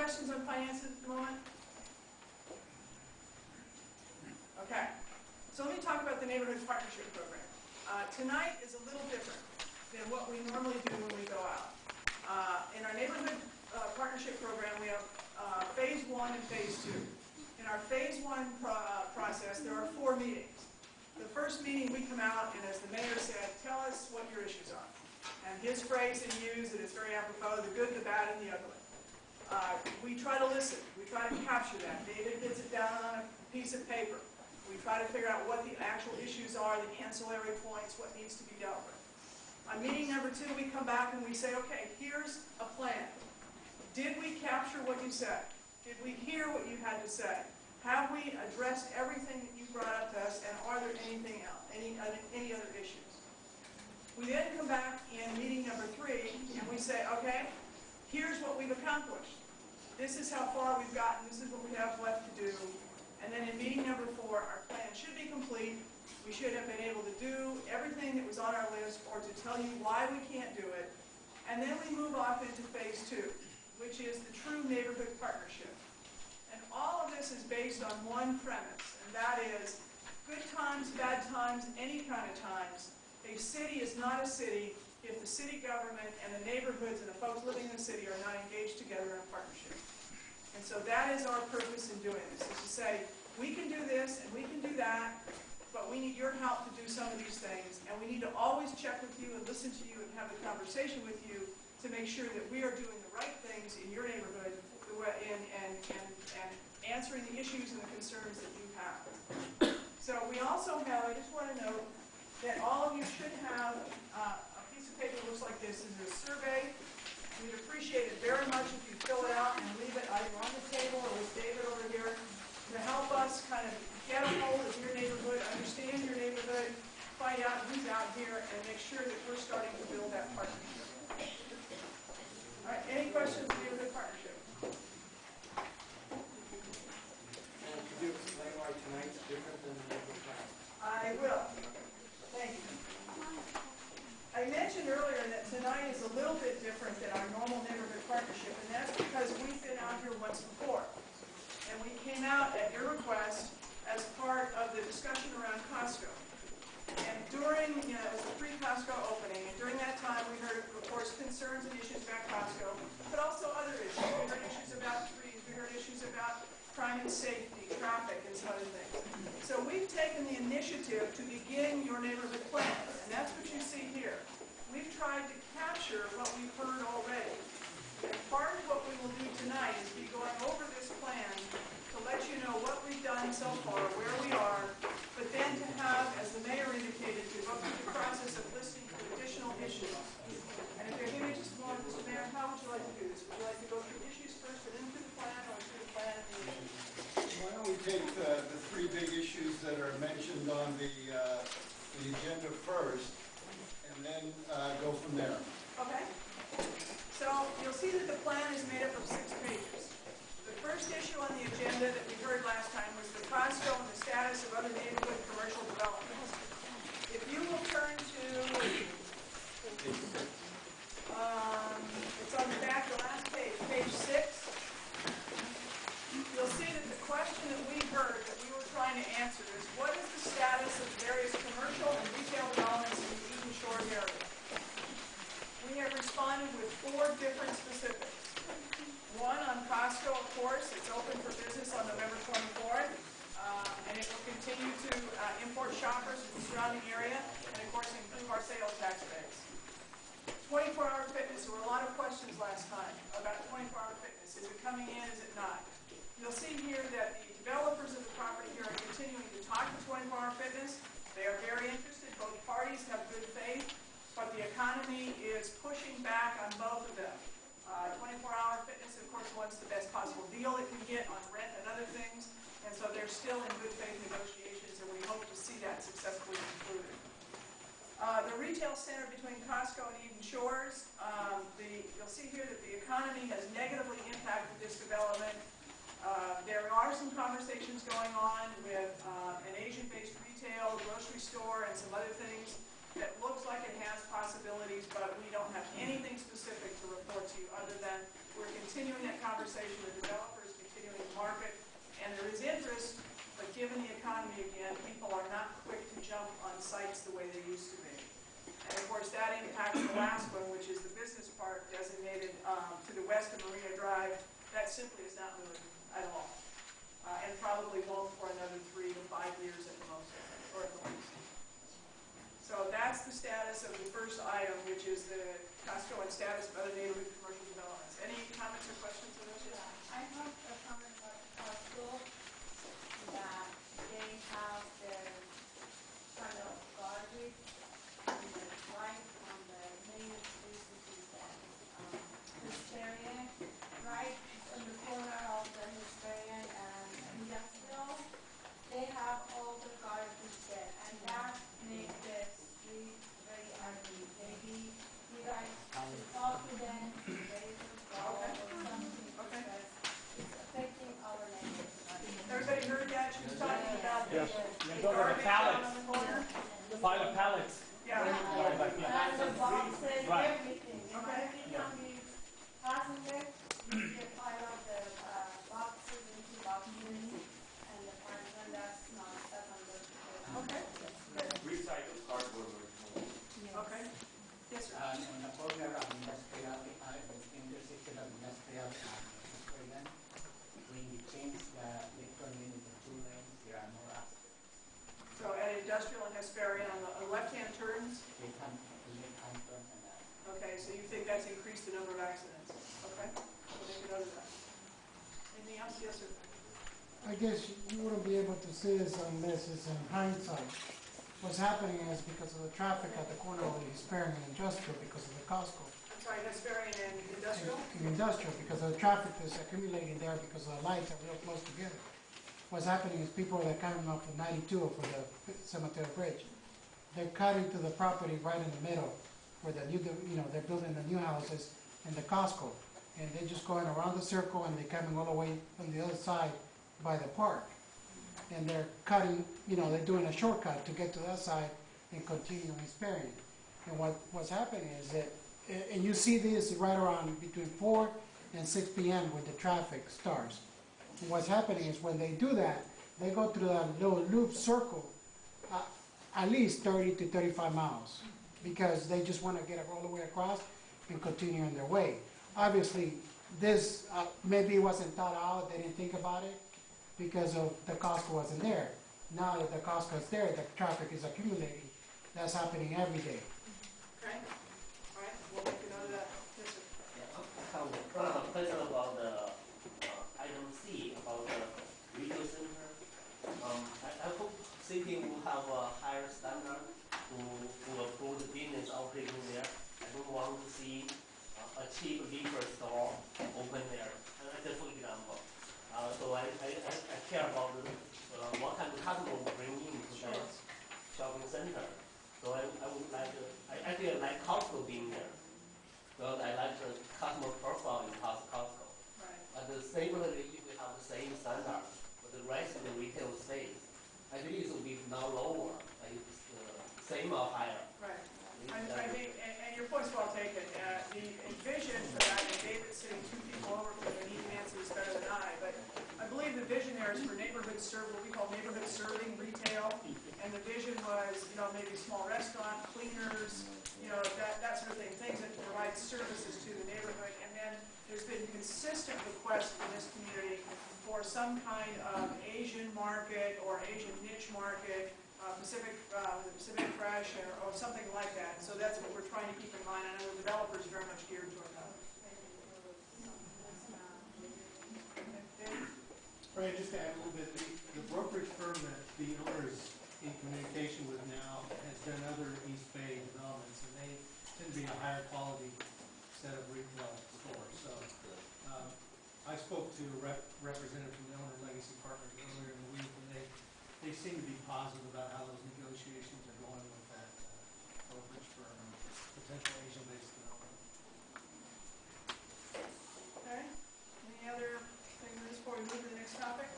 questions on finances at the moment? Okay. So let me talk about the Neighborhood Partnership Program. Tonight is a little different than what we normally do when we go out. In our Neighborhood Partnership Program, we have Phase 1 and Phase 2. In our Phase 1 process, there are 4 meetings. The first meeting we come out, and as the mayor said, tell us what your issues are. And his phrase that he used, and it's very apropos, the good, the bad, and the ugly. We try to listen. We try to capture that. David gets it down on a piece of paper. We try to figure out what the actual issues are, the ancillary points, what needs to be dealt with. On meeting number 2, we come back and we say, okay, here's a plan. Did we capture what you said? Did we hear what you had to say? Have we addressed everything that you brought up to us, and are there anything else, any other issues? We then come back in meeting number 3 and we say, okay, here's what we've accomplished. This is how far we've gotten. This is what we have left to do. And then in meeting number 4, our plan should be complete. We should have been able to do everything that was on our list or to tell you why we can't do it. And then we move off into Phase 2, which is the true neighborhood partnership. And all of this is based on one premise, and that is good times, bad times, any kind of times. A city is not a city if the city government and the neighborhoods and the folks living in the city are not engaged together in partnership. And so that is our purpose in doing this, is to say, we can do this and we can do that, but we need your help to do some of these things, and we need to always check with you and listen to you and have a conversation with you to make sure that we are doing the right things in your neighborhood and answering the issues and the concerns that you have. So we also have, I just want to note that all of you should have a piece of paper that looks like this. This is a survey. We'd appreciate it very much if you fill it out and leave it either on the table or with David over here to help us kind of get a hold of your neighborhood, understand your neighborhood, find out who's out here, and make sure that we're starting to build that partnership. All right, any questions on neighborhood partnership? Could you explain why tonight's different than the neighborhood plan? I will. Thank you. I mentioned earlier that tonight is a little bit different than our normal neighborhood partnership, and that's because we've been out here once before. And we came out at your request as part of the discussion around Costco. And during, it was a pre-Costco opening, and during that time we heard, of course, concerns and issues about Costco, but also other issues. We heard issues about trees, we heard issues about crime and safety, traffic, and some other things. So we've taken the initiative to begin your neighborhood plan, and that's what you see here. We've tried to capture what we've heard already. And part of what we will do tonight is be going over this plan to let you know what we've done so far, where we are, but then to have, as the mayor indicated, to go through the process of listening to additional issues. And if you'll give me just a moment, Mr. Mayor, how would you like to do this? Would you like to go through issues first and then through the plan, or through the plan and the issues? Why don't we take the 3 big issues that are mentioned on the agenda first, and then go from there. Okay. So you'll see that the plan is made up of 6 pages. The first issue on the agenda that we heard last time was the Costco and the status of other neighborhood commercial developments. If you will turn to, it's on the back, the last page, page 6. You'll see that the question that we heard that we were trying to answer is, what is the status of various commercial and retail developments in the Eden Shores area? We have responded with 4 different specifics. One on Costco, of course. It's open for business on November 24th, and it will continue to import shoppers from the surrounding area and, of course, improve our sales tax base. 24-hour fitness. There were a lot of questions last time about 24-hour fitness. Is it coming in? Is it not? You'll see here that the developers of the property here are continuing to talk to 24-hour fitness. They are very interested. Both parties have good faith, but the economy is pushing back on both of them. 24-hour fitness, of course, wants the best possible deal it can get on rent and other things, and so they're still in good faith negotiations, and we hope to see that successfully concluded. The retail center between Costco and Eden Shores, you'll see here that the economy has negatively impacted this development. There are some conversations going on with an Asian-based retail, grocery store, and some other things that looks like it has possibilities, but we don't have anything specific to report to you other than we're continuing that conversation. conversation with developers continuing to market, and there is interest, but given the economy again, people are not quick to jump on sites the way they used to be. And of course, that impacts the last one, which is the business park designated to the west of Marina Drive. That simply is not moving at all, and probably won't for another 3 to 5 years at the most, or at the least. So that's the status of the first item, which is the Costco and status of other neighborhood commercial developments. Any comments or questions on those? Yeah, I have a comment about Costco, that they have their kind of garbage on the right on the main street, which is the Hesperian, right on the corner of the Hesperian and Industrial. They have all the garbage there, and that makes the street very ugly. Maybe you guys should talk to them, raise a call or something, because it's affecting our neighbors. Everybody heard that? She was talking about Yes. the Go to the garbage down pallets. on the corner. By the pallets. Yeah. And the boxes, Right. everything. In my Okay. opinion, we passenger, you can pile up the boxes into boxes and the parts, and that's not good. Okay. Recycled cardboard. Okay. Yes, sir. On the corner of industrial, intersection of industrial and Hesperian, when you change the electron unit to 2 lanes, there are more accidents. So at Industrial and Hesperian on the left-hand turns, They can't turn and that. okay, so you think that's increased the number of accidents? Okay, we'll make a note of that. Anything else? Yes, sir. I guess you wouldn't be able to see this unless it's in hindsight. What's happening is because of the traffic at the corner of the Hesperian and Industrial, because of the Costco. I'm sorry, Hesperian and Industrial? In Industrial, because of the traffic that's accumulating there because of the lights are real close together. What's happening is people that are coming off of 92 or for the Cemetery Bridge, they're cutting to the property right in the middle where the new, they're building the new houses and the Costco. And they're just going around the circle and they're coming all the way from the other side by the park. And they're cutting, they're doing a shortcut to get to that side and continue Hesperian. And what's happening is that, and you see this right around between 4 and 6 p.m. when the traffic starts. And what's happening is when they do that, they go through that little loop circle at least 30 to 35 miles because they just want to get all the way across and continue on their way. Obviously, this maybe it wasn't thought out, they didn't think about it because of the Costco wasn't there. Now that the Costco is there, the traffic is accumulating. That's happening every day. Okay. All right, we'll make a note of that. Yes, sir. Question about the item C, about the retail center. I hope city will have a higher standard to approve the business operating there. I don't want to see a cheap liquor store open there. Just for example. So I care about what kind of customer will bring into the shopping center. So I would like I actually like Costco being there. Because I like the customer profile in Costco. Right. But similarly, if we have the same standard for the rest of the retail space, I believe it will be now lower, like same or higher. Right. I think, and your point's well taken. The vision for that, and David's sitting 2 people over from me, he can answer this better than I, but I believe the vision there is for neighborhood what we call neighborhood serving retail, and the vision was, maybe small restaurant, cleaners, that sort of thing, things that provide services to the neighborhood, and then there's been consistent requests in this community for some kind of Asian market or Asian niche market, Pacific Fresh or something like that. So that's what we're trying to keep in mind. I know the developers are very much geared toward that. Right, just to add a little bit, the brokerage firm that the owner is in communication with now has done other East Bay developments, and they tend to be a higher quality set of retail stores. So I spoke to a representative from the owner Legacy Partners earlier in the week, and they seem to be positive about how those negotiations are going with that brokerage firm and potential Asian-based development. Okay. Any other things before we move to the next topic?